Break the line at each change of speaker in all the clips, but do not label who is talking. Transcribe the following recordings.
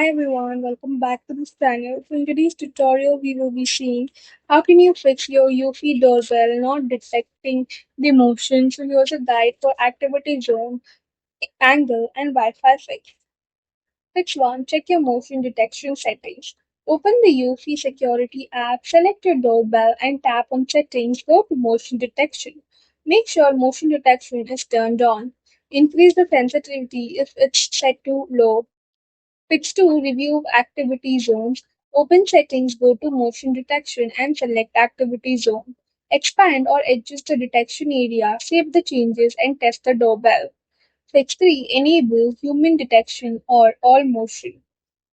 Hi everyone, welcome back to this channel. So in today's tutorial, we will be seeing how can you fix your Eufy doorbell not detecting the motion. So here's a guide for activity zone, angle, and Wi-Fi fix. Fix 1. Check your motion detection settings. Open the Eufy security app, select your doorbell, and tap on settings. Go to motion detection. Make sure motion detection is turned on. Increase the sensitivity if it's set to low. Fix 2. Review activity zones. Open settings, go to motion detection and select activity zone. Expand or adjust the detection area, save the changes and test the doorbell. Fix 3. Enable human detection or all motion.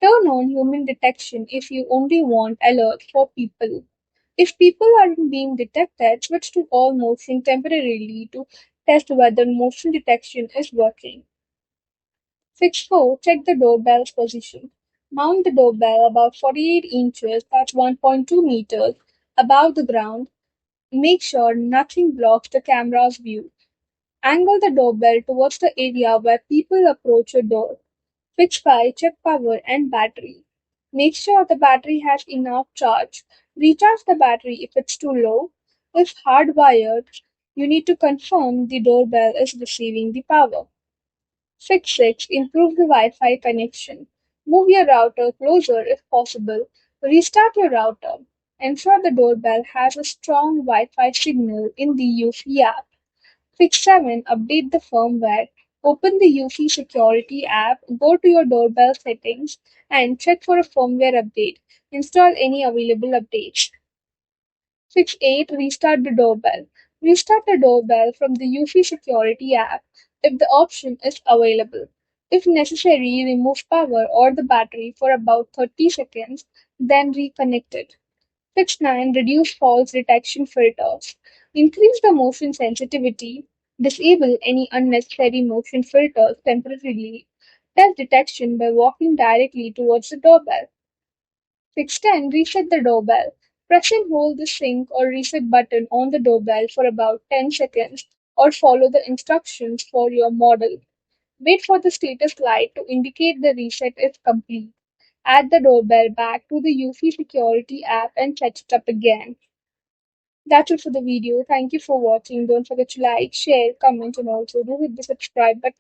Turn on human detection if you only want alerts for people. If people aren't being detected, switch to all motion temporarily to test whether motion detection is working. Fix 4. Check the doorbell's position. Mount the doorbell about 48 inches, that's 1.2 meters, above the ground. Make sure nothing blocks the camera's view. Angle the doorbell towards the area where people approach your door. Fix 5. Check power and battery. Make sure the battery has enough charge. Recharge the battery if it's too low. If hardwired, you need to confirm the doorbell is receiving the power. Fix 6. Improve the Wi-Fi connection. Move your router closer if possible. Restart your router. Ensure the doorbell has a strong Wi-Fi signal in the Eufy app. Fix 7. Update the firmware. Open the Eufy security app, go to your doorbell settings, and check for a firmware update. Install any available updates. Fix 8. Restart the doorbell. Restart the doorbell from the Eufy security app if the option is available. If necessary, remove power or the battery for about 30 seconds, then reconnect it. Fix 9. Reduce false detection filters. Increase the motion sensitivity. Disable any unnecessary motion filters temporarily. Test detection by walking directly towards the doorbell. Fix 10. Reset the doorbell. Press and hold the sync or reset button on the doorbell for about 10 seconds or follow the instructions for your model. Wait for the status light to indicate the reset is complete. Add the doorbell back to the Eufy security app and set it up again. That's it for the video. Thank you for watching. Don't forget to like, share, comment, and also do hit the subscribe button.